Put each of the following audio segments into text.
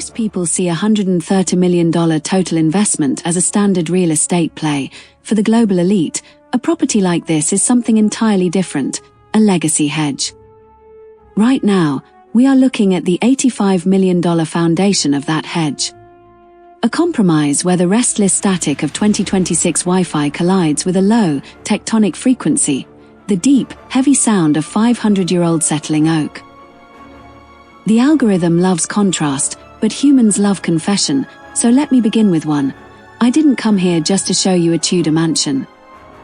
Most people see $130 million total investment as a standard real estate play. For the global elite, a property like this is something entirely different, a legacy hedge. Right now, we are looking at the $85 million foundation of that hedge. A compromise where the restless static of 2026 Wi-Fi collides with a low, tectonic frequency, the deep, heavy sound of 500-year-old settling oak. The algorithm loves contrast, but humans love confession, so let me begin with one. I didn't come here just to show you a Tudor mansion.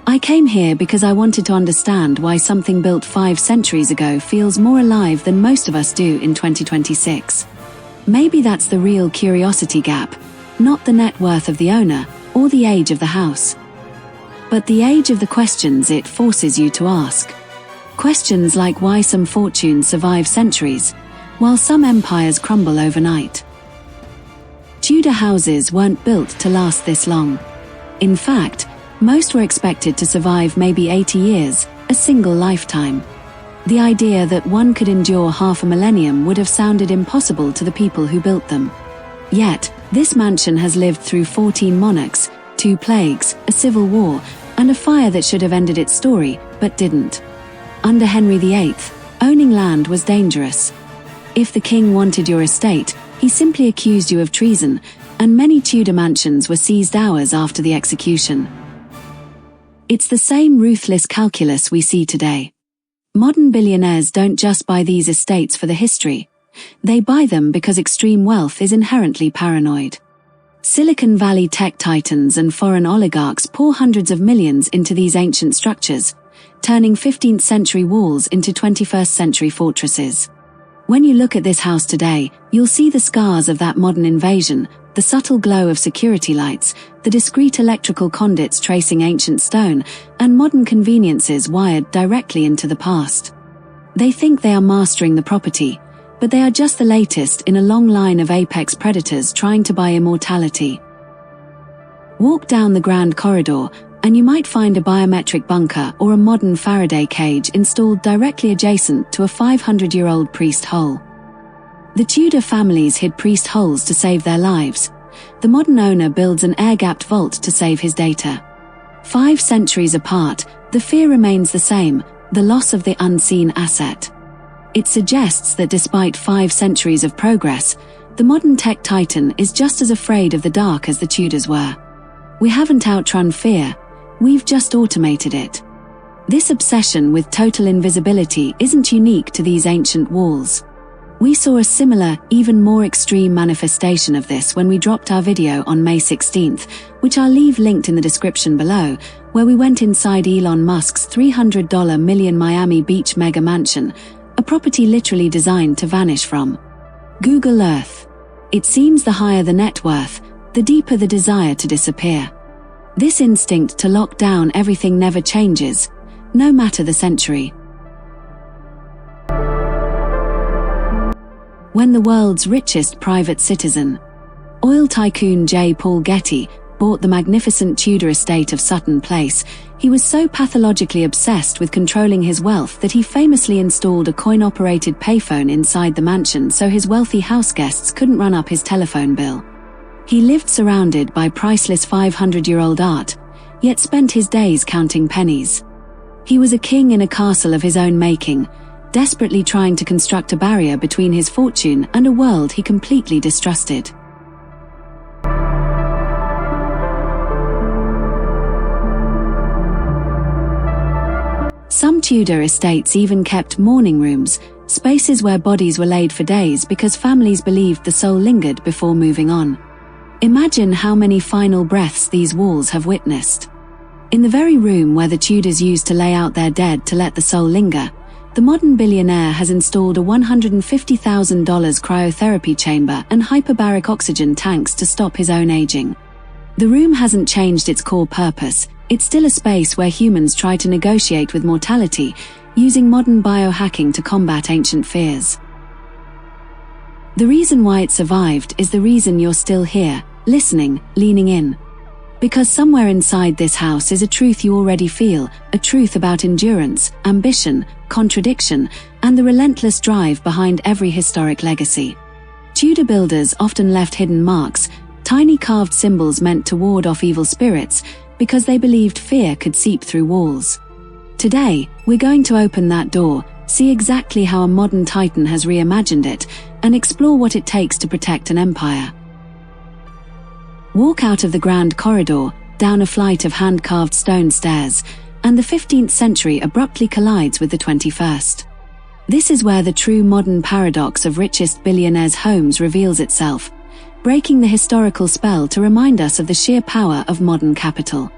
I came here because I wanted to understand why something built 5 centuries ago feels more alive than most of us do in 2026. Maybe that's the real curiosity gap, not the net worth of the owner, or the age of the house, but the age of the questions it forces you to ask. Questions like why some fortunes survive centuries, while some empires crumble overnight. Tudor houses weren't built to last this long. In fact, most were expected to survive maybe 80 years, a single lifetime. The idea that one could endure half a millennium would have sounded impossible to the people who built them. Yet, this mansion has lived through 14 monarchs, 2 plagues, a civil war, and a fire that should have ended its story, but didn't. Under Henry VIII, owning land was dangerous. If the king wanted your estate, he simply accused you of treason, and many Tudor mansions were seized hours after the execution. It's the same ruthless calculus we see today. Modern billionaires don't just buy these estates for the history. They buy them because extreme wealth is inherently paranoid. Silicon Valley tech titans and foreign oligarchs pour hundreds of millions into these ancient structures, turning 15th century walls into 21st century fortresses. When you look at this house today, you'll see the scars of that modern invasion, the subtle glow of security lights, the discreet electrical conduits tracing ancient stone, and modern conveniences wired directly into the past. They think they are mastering the property, but they are just the latest in a long line of apex predators trying to buy immortality. Walk down the grand corridor, and you might find a biometric bunker or a modern Faraday cage installed directly adjacent to a 500-year-old priest hole. The Tudor families hid priest holes to save their lives. The modern owner builds an air-gapped vault to save his data. 5 centuries apart, the fear remains the same, the loss of the unseen asset. It suggests that despite 5 centuries of progress, the modern tech titan is just as afraid of the dark as the Tudors were. We haven't outrun fear, we've just automated it. This obsession with total invisibility isn't unique to these ancient walls. We saw a similar, even more extreme manifestation of this when we dropped our video on May 16th, which I'll leave linked in the description below, where we went inside Elon Musk's $300 million Miami Beach mega mansion, a property literally designed to vanish from Google Earth. It seems the higher the net worth, the deeper the desire to disappear. This instinct to lock down everything never changes, no matter the century. When the world's richest private citizen, oil tycoon J. Paul Getty, bought the magnificent Tudor estate of Sutton Place, he was so pathologically obsessed with controlling his wealth that he famously installed a coin-operated payphone inside the mansion so his wealthy houseguests couldn't run up his telephone bill. He lived surrounded by priceless 500-year-old art, yet spent his days counting pennies. He was a king in a castle of his own making, desperately trying to construct a barrier between his fortune and a world he completely distrusted. Some Tudor estates even kept mourning rooms, spaces where bodies were laid for days because families believed the soul lingered before moving on. Imagine how many final breaths these walls have witnessed. In the very room where the Tudors used to lay out their dead to let the soul linger, the modern billionaire has installed a $150,000 cryotherapy chamber and hyperbaric oxygen tanks to stop his own aging. The room hasn't changed its core purpose. It's still a space where humans try to negotiate with mortality, using modern biohacking to combat ancient fears. The reason why it survived is the reason you're still here, listening, leaning in. Because somewhere inside this house is a truth you already feel, a truth about endurance, ambition, contradiction, and the relentless drive behind every historic legacy. Tudor builders often left hidden marks, tiny carved symbols meant to ward off evil spirits, because they believed fear could seep through walls. Today, we're going to open that door, see exactly how a modern titan has reimagined it, and explore what it takes to protect an empire. Walk out of the grand corridor, down a flight of hand-carved stone stairs, and the 15th century abruptly collides with the 21st. This is where the true modern paradox of richest billionaires' homes reveals itself, breaking the historical spell to remind us of the sheer power of modern capital.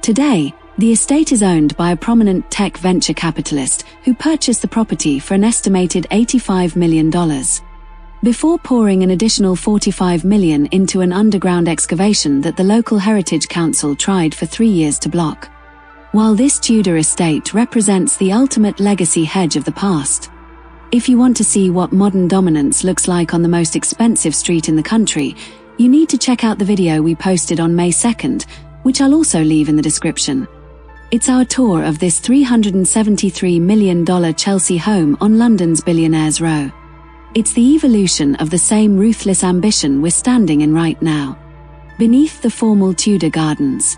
Today, the estate is owned by a prominent tech venture capitalist who purchased the property for an estimated $85 million. Before pouring an additional $45 million into an underground excavation that the local Heritage Council tried for 3 years to block. While this Tudor estate represents the ultimate legacy hedge of the past. If you want to see what modern dominance looks like on the most expensive street in the country, you need to check out the video we posted on May 2nd, which I'll also leave in the description. It's our tour of this $373 million Chelsea home on London's Billionaires Row. It's the evolution of the same ruthless ambition we're standing in right now. Beneath the formal Tudor gardens.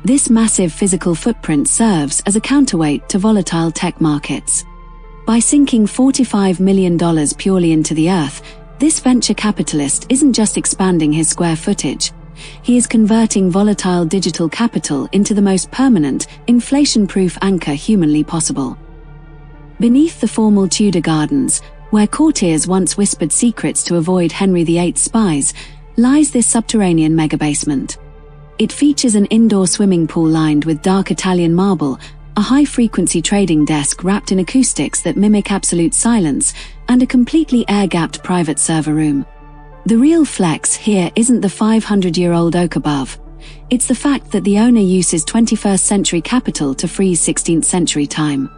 This massive physical footprint serves as a counterweight to volatile tech markets. By sinking $45 million purely into the earth, this venture capitalist isn't just expanding his square footage. He is converting volatile digital capital into the most permanent, inflation-proof anchor humanly possible. Beneath the formal Tudor gardens, where courtiers once whispered secrets to avoid Henry VIII's spies, lies this subterranean megabasement. It features an indoor swimming pool lined with dark Italian marble, a high-frequency trading desk wrapped in acoustics that mimic absolute silence, and a completely air-gapped private server room. The real flex here isn't the 500-year-old oak above. It's the fact that the owner uses 21st century capital to freeze 16th century time.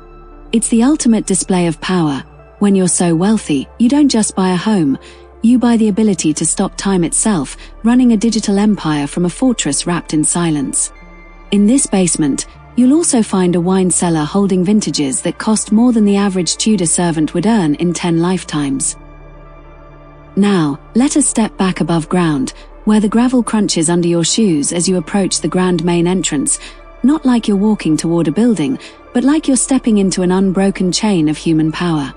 It's the ultimate display of power. When you're so wealthy, you don't just buy a home, you buy the ability to stop time itself, running a digital empire from a fortress wrapped in silence. In this basement, you'll also find a wine cellar holding vintages that cost more than the average Tudor servant would earn in 10 lifetimes. Now, let us step back above ground, where the gravel crunches under your shoes as you approach the grand main entrance, not like you're walking toward a building, but like you're stepping into an unbroken chain of human power.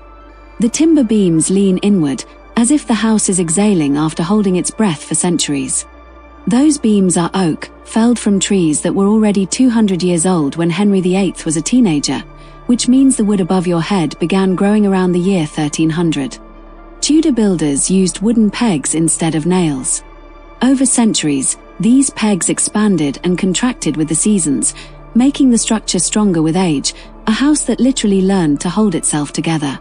The timber beams lean inward, as if the house is exhaling after holding its breath for centuries. Those beams are oak, felled from trees that were already 200 years old when Henry VIII was a teenager, which means the wood above your head began growing around the year 1300. Tudor builders used wooden pegs instead of nails. Over centuries, these pegs expanded and contracted with the seasons, making the structure stronger with age, a house that literally learned to hold itself together.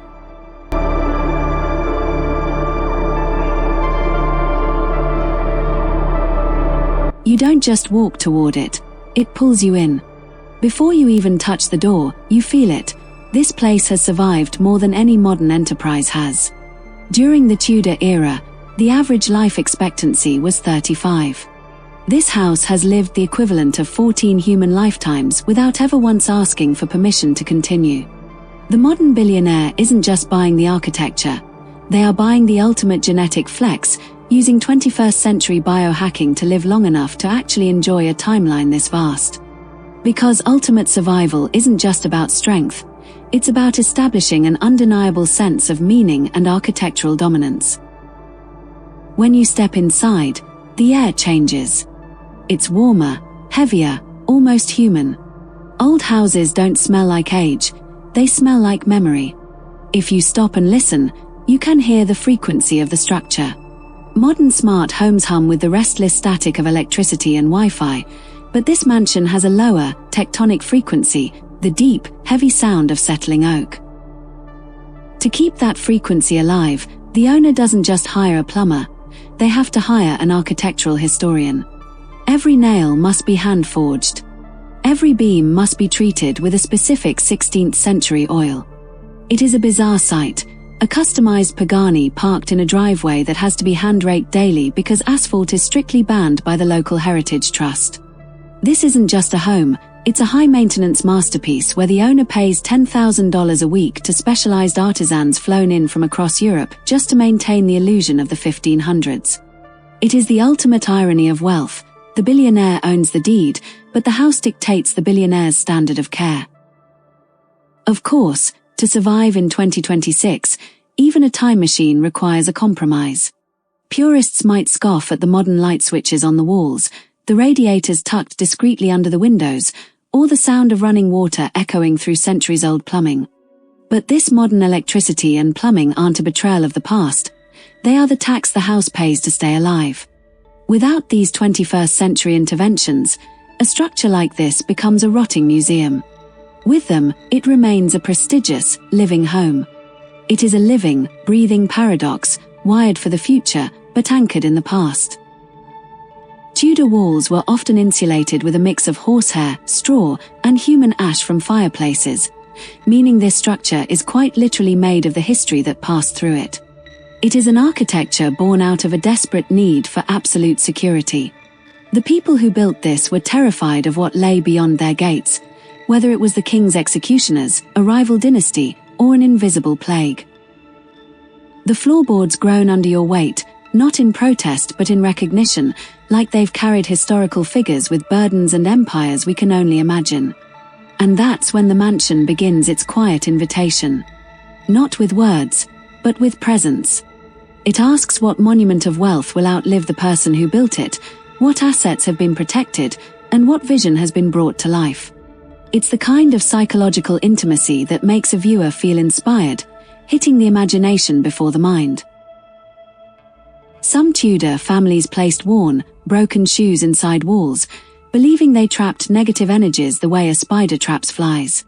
You don't just walk toward it, it pulls you in. Before you even touch the door, you feel it. This place has survived more than any modern enterprise has. During the Tudor era, the average life expectancy was 35. This house has lived the equivalent of 14 human lifetimes without ever once asking for permission to continue. The modern billionaire isn't just buying the architecture, they are buying the ultimate genetic flex, using 21st century biohacking to live long enough to actually enjoy a timeline this vast. Because ultimate survival isn't just about strength, it's about establishing an undeniable sense of meaning and architectural dominance. When you step inside, the air changes. It's warmer, heavier, almost human. Old houses don't smell like age, they smell like memory. If you stop and listen, you can hear the frequency of the structure. Modern smart homes hum with the restless static of electricity and Wi-Fi, but this mansion has a lower, tectonic frequency, the deep, heavy sound of settling oak. To keep that frequency alive, the owner doesn't just hire a plumber, they have to hire an architectural historian. Every nail must be hand-forged. Every beam must be treated with a specific 16th century oil. It is a bizarre sight. A customized Pagani parked in a driveway that has to be hand-raked daily because asphalt is strictly banned by the local Heritage Trust. This isn't just a home, It's a high-maintenance masterpiece where the owner pays $10,000 a week to specialized artisans flown in from across Europe just to maintain the illusion of the 1500s. It is the ultimate irony of wealth. The billionaire owns the deed, but the house dictates the billionaire's standard of care. Of course, to survive in 2026, even a time machine requires a compromise. Purists might scoff at the modern light switches on the walls, the radiators tucked discreetly under the windows, or the sound of running water echoing through centuries-old plumbing. But this modern electricity and plumbing aren't a betrayal of the past. They are the tax the house pays to stay alive. Without these 21st century interventions, a structure like this becomes a rotting museum. With them, it remains a prestigious, living home. It is a living, breathing paradox, wired for the future, but anchored in the past. Tudor walls were often insulated with a mix of horsehair, straw, and human ash from fireplaces, meaning this structure is quite literally made of the history that passed through it. It is an architecture born out of a desperate need for absolute security. The people who built this were terrified of what lay beyond their gates, whether it was the king's executioners, a rival dynasty, or an invisible plague. The floorboards groan under your weight, not in protest but in recognition, like they've carried historical figures with burdens and empires we can only imagine. And that's when the mansion begins its quiet invitation. Not with words, but with presence. It asks what monument of wealth will outlive the person who built it, what assets have been protected, and what vision has been brought to life. It's the kind of psychological intimacy that makes a viewer feel inspired, hitting the imagination before the mind. Some Tudor families placed worn, broken shoes inside walls, believing they trapped negative energies the way a spider traps flies.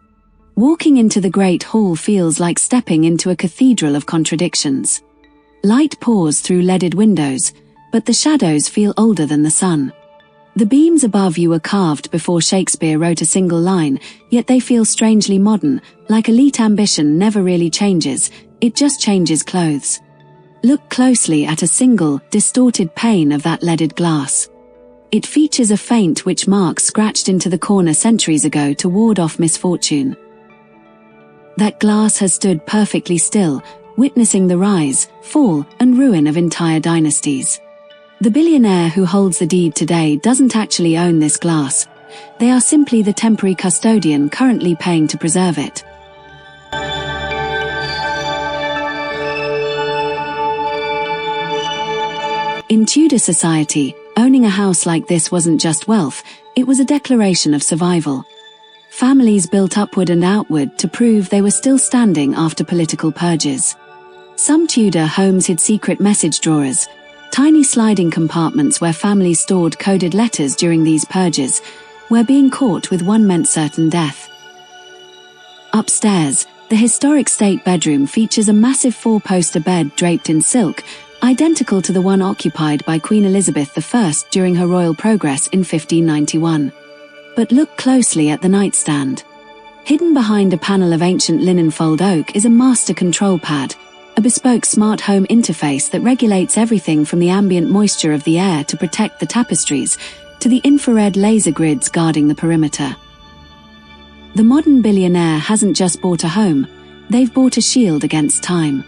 Walking into the Great Hall feels like stepping into a cathedral of contradictions. Light pours through leaded windows, but the shadows feel older than the sun. The beams above you were carved before Shakespeare wrote a single line, yet they feel strangely modern, like elite ambition never really changes, it just changes clothes. Look closely at a single, distorted pane of that leaded glass. It features a faint witch mark scratched into the corner centuries ago to ward off misfortune. That glass has stood perfectly still, witnessing the rise, fall, and ruin of entire dynasties. The billionaire who holds the deed today doesn't actually own this glass. They are simply the temporary custodian currently paying to preserve it. In Tudor society, owning a house like this wasn't just wealth, it was a declaration of survival. Families built upward and outward to prove they were still standing after political purges. Some Tudor homes hid secret message drawers, tiny sliding compartments where families stored coded letters during these purges, where being caught with one meant certain death. Upstairs, the historic state bedroom features a massive four-poster bed draped in silk, identical to the one occupied by Queen Elizabeth I during her royal progress in 1591. But look closely at the nightstand. Hidden behind a panel of ancient linen fold oak is a master control pad, a bespoke smart home interface that regulates everything from the ambient moisture of the air to protect the tapestries, to the infrared laser grids guarding the perimeter. The modern billionaire hasn't just bought a home, they've bought a shield against time.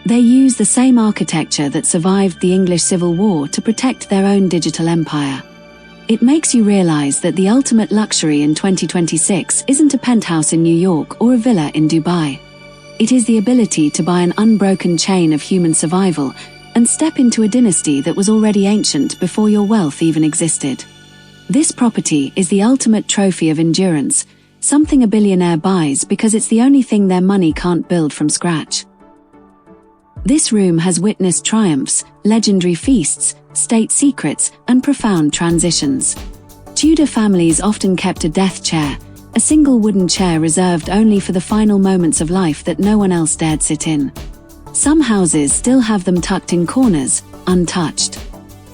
They use the same architecture that survived the English Civil War to protect their own digital empire. It makes you realize that the ultimate luxury in 2026 isn't a penthouse in New York or a villa in Dubai. It is the ability to buy an unbroken chain of human survival and step into a dynasty that was already ancient before your wealth even existed. This property is the ultimate trophy of endurance, something a billionaire buys because it's the only thing their money can't build from scratch. This room has witnessed triumphs, legendary feasts, state secrets, and profound transitions. Tudor families often kept a death chair, a single wooden chair reserved only for the final moments of life that no one else dared sit in. Some houses still have them tucked in corners, untouched.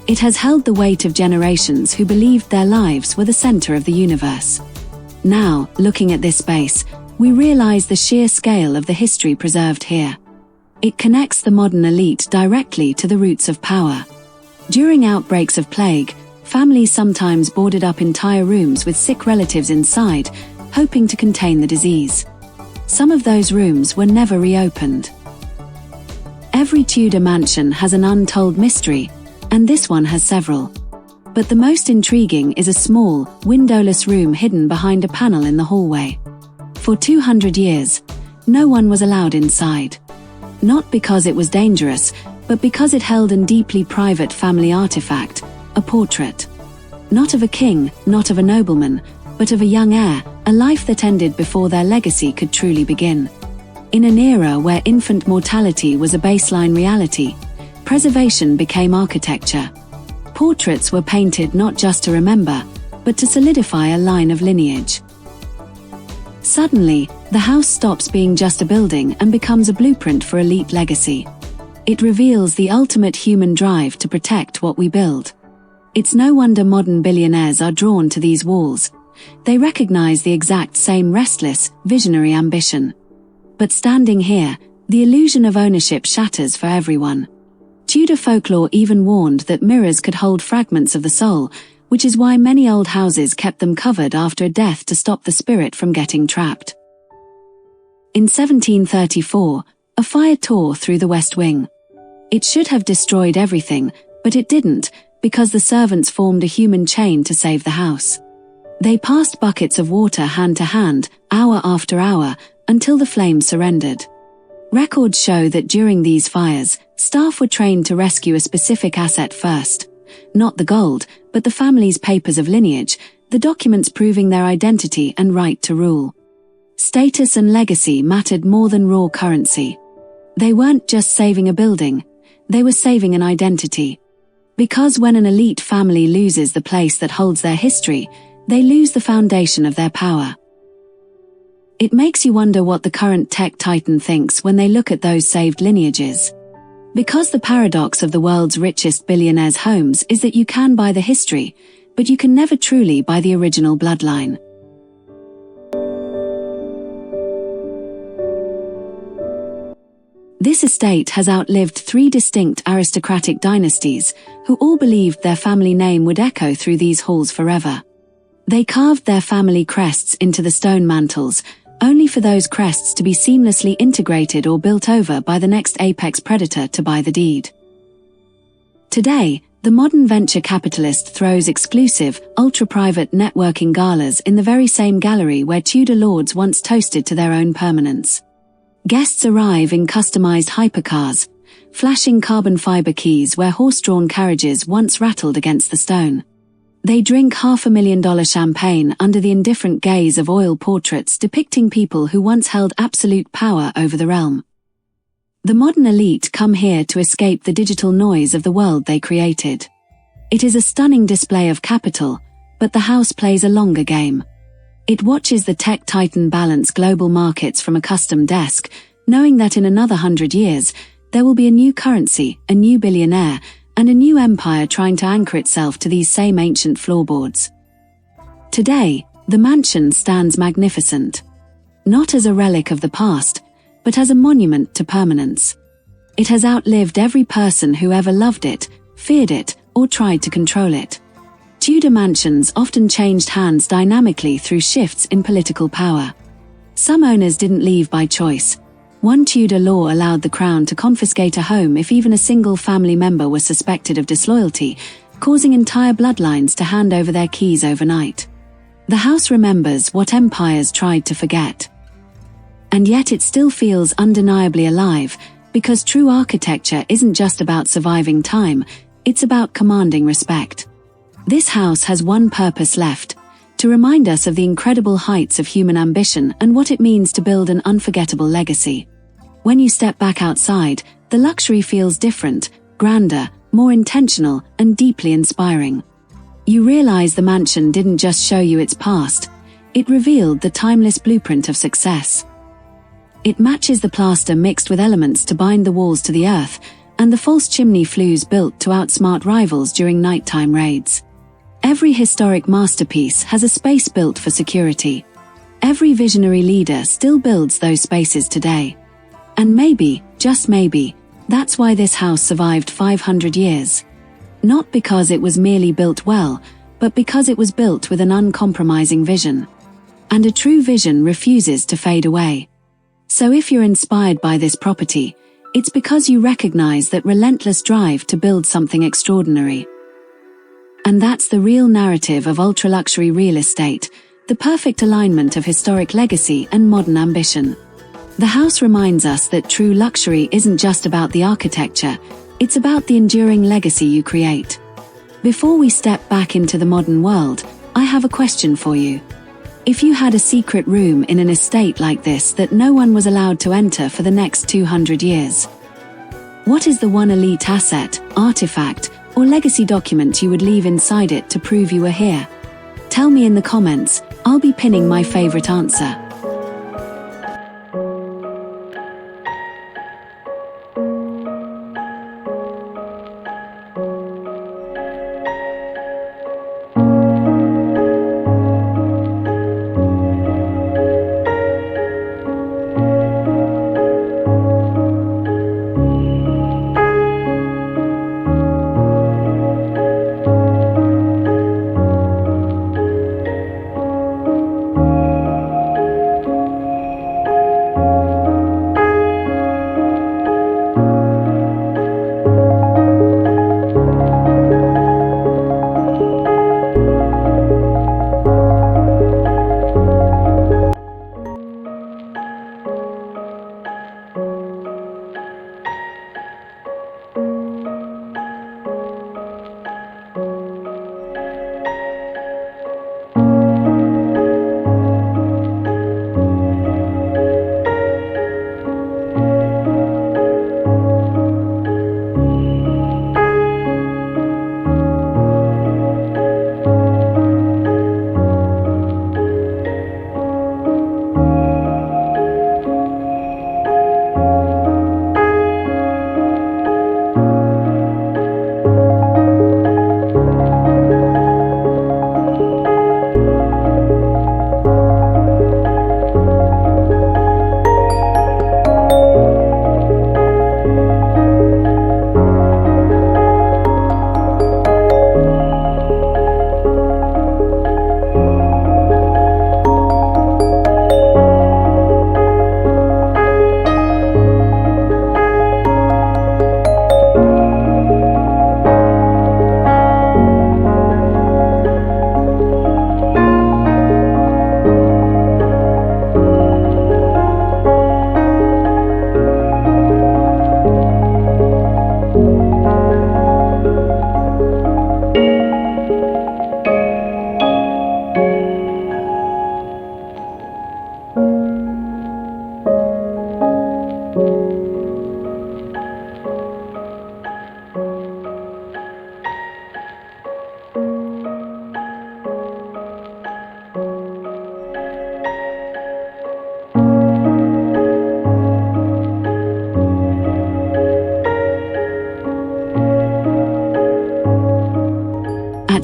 It has held the weight of generations who believed their lives were the center of the universe. Now, looking at this space, we realize the sheer scale of the history preserved here. It connects the modern elite directly to the roots of power. During outbreaks of plague, Families sometimes boarded up entire rooms with sick relatives inside, hoping to contain the disease. Some of those rooms were never reopened. Every Tudor mansion has an untold mystery, and this one has several. But the most intriguing is a small, windowless room hidden behind a panel in the hallway. For 200 years, no one was allowed inside. Not because it was dangerous, but because it held a deeply private family artifact, a portrait. Not of a king, not of a nobleman, but of a young heir, a life that ended before their legacy could truly begin. In an era where infant mortality was a baseline reality, preservation became architecture. Portraits were painted not just to remember, but to solidify a line of lineage. Suddenly, the house stops being just a building and becomes a blueprint for elite legacy. It reveals the ultimate human drive to protect what we build. It's no wonder modern billionaires are drawn to these walls. They recognize the exact same restless, visionary ambition. But standing here, the illusion of ownership shatters for everyone. Tudor folklore even warned that mirrors could hold fragments of the soul, which is why many old houses kept them covered after a death to stop the spirit from getting trapped. In 1734, a fire tore through the West Wing. It should have destroyed everything, but it didn't, because the servants formed a human chain to save the house. They passed buckets of water hand to hand, hour after hour, until the flames surrendered. Records show that during these fires, staff were trained to rescue a specific asset first. Not the gold, but the family's papers of lineage, the documents proving their identity and right to rule. Status and legacy mattered more than raw currency. They weren't just saving a building, they were saving an identity. Because when an elite family loses the place that holds their history, they lose the foundation of their power. It makes you wonder what the current tech titan thinks when they look at those saved lineages. Because the paradox of the world's richest billionaires' homes is that you can buy the history, but you can never truly buy the original bloodline. This estate has outlived 3 distinct aristocratic dynasties, who all believed their family name would echo through these halls forever. They carved their family crests into the stone mantles, only for those crests to be seamlessly integrated or built over by the next apex predator to buy the deed. Today, the modern venture capitalist throws exclusive, ultra-private networking galas in the very same gallery where Tudor lords once toasted to their own permanence. Guests arrive in customized hypercars, flashing carbon fiber keys where horse-drawn carriages once rattled against the stone. They drink $500,000 champagne under the indifferent gaze of oil portraits depicting people who once held absolute power over the realm. The modern elite come here to escape the digital noise of the world they created. It is a stunning display of capital, but the house plays a longer game. It watches the tech titan balance global markets from a custom desk, knowing that in another 100 years, there will be a new currency, a new billionaire, and a new empire trying to anchor itself to these same ancient floorboards. Today, the mansion stands magnificent. Not as a relic of the past, but as a monument to permanence. It has outlived every person who ever loved it, feared it, or tried to control it. Tudor mansions often changed hands dynamically through shifts in political power. Some owners didn't leave by choice. One Tudor law allowed the crown to confiscate a home if even a single family member was suspected of disloyalty, causing entire bloodlines to hand over their keys overnight. The house remembers what empires tried to forget. And yet it still feels undeniably alive, because true architecture isn't just about surviving time, it's about commanding respect. This house has one purpose left: to remind us of the incredible heights of human ambition and what it means to build an unforgettable legacy. When you step back outside, the luxury feels different, grander, more intentional, and deeply inspiring. You realize the mansion didn't just show you its past, it revealed the timeless blueprint of success. It matches the plaster mixed with elements to bind the walls to the earth, and the false chimney flues built to outsmart rivals during nighttime raids. Every historic masterpiece has a space built for security. Every visionary leader still builds those spaces today. And maybe, just maybe, that's why this house survived 500 years. Not because it was merely built well, but because it was built with an uncompromising vision. And a true vision refuses to fade away. So if you're inspired by this property, it's because you recognize that relentless drive to build something extraordinary. And that's the real narrative of ultra-luxury real estate, the perfect alignment of historic legacy and modern ambition. The house reminds us that true luxury isn't just about the architecture, it's about the enduring legacy you create. Before we step back into the modern world, I have a question for you. If you had a secret room in an estate like this that no one was allowed to enter for the next 200 years, what is the one elite asset, artifact, or legacy document you would leave inside it to prove you were here? Tell me in the comments, I'll be pinning my favorite answer.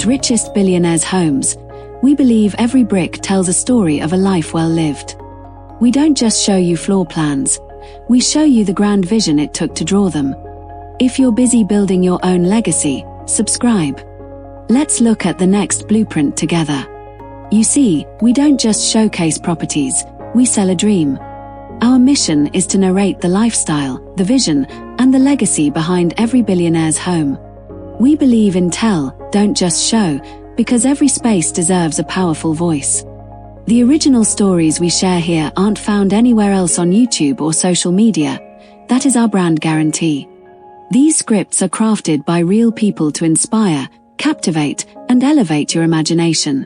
At Richest Billionaires Homes, we believe every brick tells a story of a life well lived. We don't just show you floor plans, we show you the grand vision it took to draw them. If you're busy building your own legacy, subscribe. Let's look at the next blueprint together. You see, we don't just showcase properties, we sell a dream. Our mission is to narrate the lifestyle, the vision, and the legacy behind every billionaire's home. We believe in tell, don't just show, because every space deserves a powerful voice. The original stories we share here aren't found anywhere else on YouTube or social media. That is our brand guarantee. These scripts are crafted by real people to inspire, captivate, and elevate your imagination.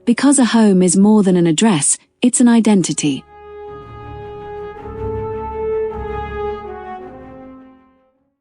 Because a home is more than an address, it's an identity.